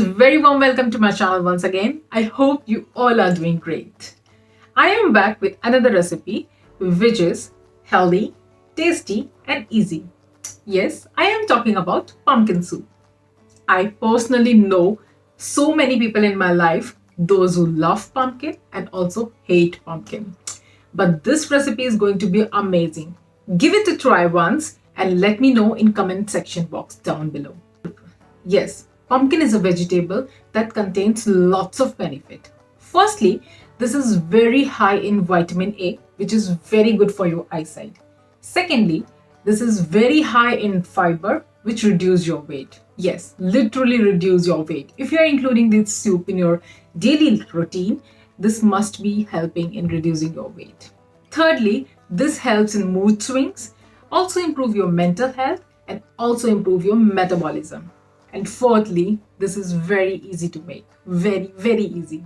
very warm welcome to my channel once again. I hope you all are doing great. I am back with another recipe which is healthy, tasty, and easy. Yes, I am talking about pumpkin soup. I personally know so many people in my life, those who love pumpkin and also hate pumpkin. But this recipe is going to be amazing. Give it a try once and let me know in comment section box down below. Yes, pumpkin is a vegetable that contains lots of benefit. Firstly, this is very high in vitamin A, which is very good for your eyesight. Secondly, this is very high in fiber, which reduce your weight. Yes, literally reduce your weight. If you are including this soup in your daily routine, this must be helping in reducing your weight. Thirdly, this helps in mood swings, also improve your mental health and also improve your metabolism. And fourthly, this is very easy to make. Very easy.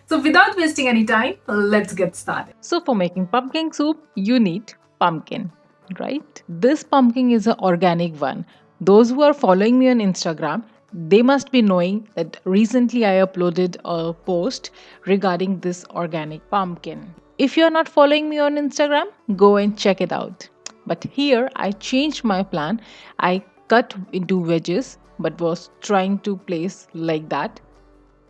So without wasting any time, let's get started. So for making pumpkin soup, you need pumpkin, right? This pumpkin is an organic one. Those who are following me on Instagram, they must be knowing that recently I uploaded a post regarding this organic pumpkin. If you are not following me on Instagram, go and check it out. But here I changed my plan. I cut into wedges but was trying to place like that,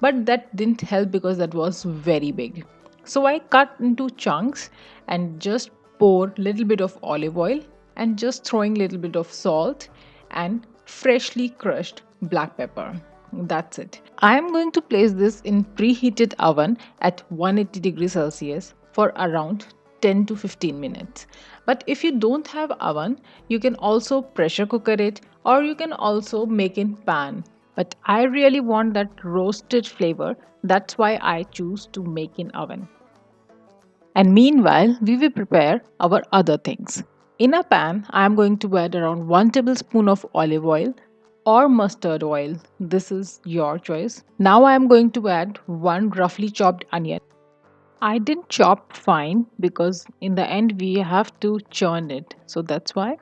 but that didn't help because that was very big. So I cut into chunks and just pour little bit of olive oil and just throwing little bit of salt and freshly crushed black pepper. That's it. I am going to place this in preheated oven at 180 degrees Celsius for around 10 to 15 minutes. But if you don't have oven, you can also pressure cooker it, or you can also make in pan. But I really want that roasted flavor. That's why I choose to make in oven. And meanwhile, we will prepare our other things. In a pan, I am going to add around 1 tablespoon of olive oil or mustard oil. This is your choice. Now I am going to add one roughly chopped onion. I didn't chop fine because in the end we have to churn it. So that's why.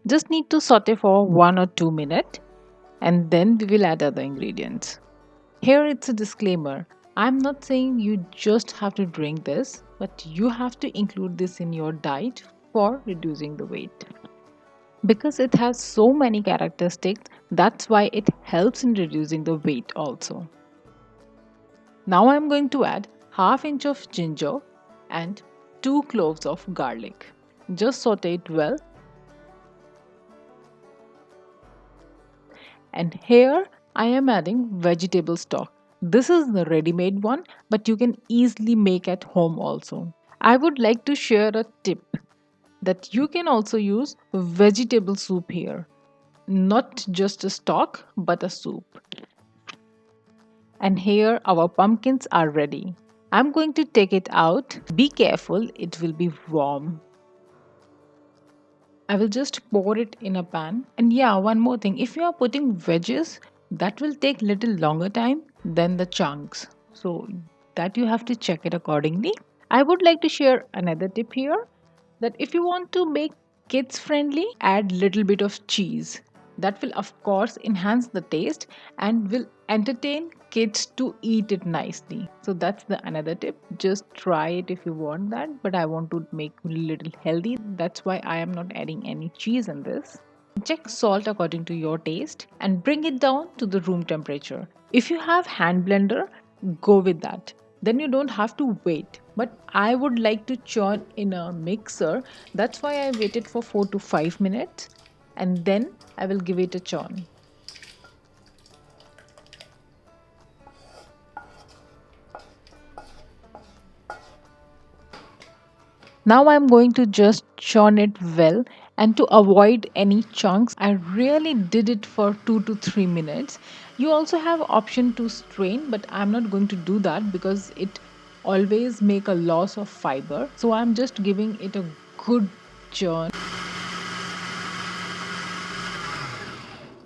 Just need to saute for 1 or 2 minutes and then we will add other ingredients. Here it's a disclaimer. I'm not saying you just have to drink this, but you have to include this in your diet for reducing the weight. Because it has so many characteristics, that's why it helps in reducing the weight also. Now I'm going to add half inch of ginger and 2 cloves of garlic. Just saute it well. And here I am adding vegetable stock. This is the ready-made one, but you can easily make at home also. I would like to share a tip that you can also use vegetable soup here. Not just a stock, but a soup. And here our pumpkins are ready. I'm going to take it out. Be careful, it will be warm. I will just pour it in a pan. And yeah, one more thing. If you are putting veggies, that will take little longer time than the chunks. So that you have to check it accordingly. I would like to share another tip here that if you want to make kids friendly, add little bit of cheese. That will of course enhance the taste and will entertain kids to eat it nicely. So that's the another tip. Just try it if you want that, but I want to make a little healthy. That's why I am not adding any cheese in this. Check salt according to your taste and bring it down to the room temperature. If you have hand blender, go with that. Then you don't have to wait. But I would like to churn in a mixer. That's why I waited for 4 to 5 minutes and then I will give it a churn. Now I'm going to just churn it well, and to avoid any chunks I really did it for 2 to 3 minutes. You also have option to strain, but I'm not going to do that because it always make a loss of fiber. So I'm just giving it a good churn.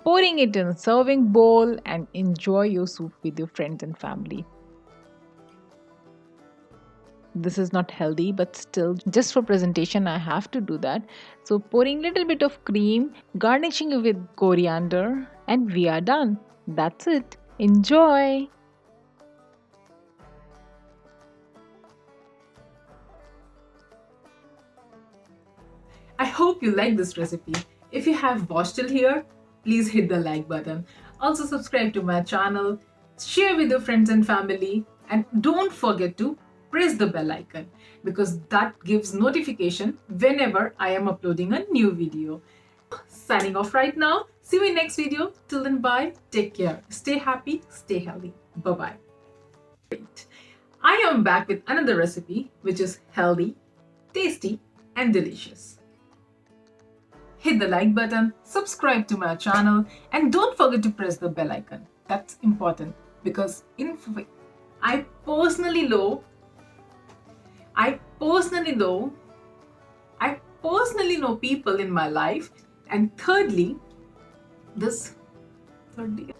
Pouring it in a serving bowl and enjoy your soup with your friends and family. This is not healthy, but still just for presentation I have to do that. So pouring little bit of cream, garnishing it with coriander, and we are done. That's it. Enjoy! I hope you like this recipe. If you have watched till here, please hit the like button. Also subscribe to my channel, share with your friends and family, and don't forget to press the bell icon because that gives notification whenever I am uploading a new video. Signing off right now. See you in next video. Till then, bye. Take care. Stay happy, stay healthy. Bye-bye. Great. I am back with another recipe which is healthy, tasty, and delicious. Hit the like button, subscribe to my channel, and don't forget to press the bell icon. That's important because I personally know, I personally know, I personally know people in my life, and thirdly, this thirdly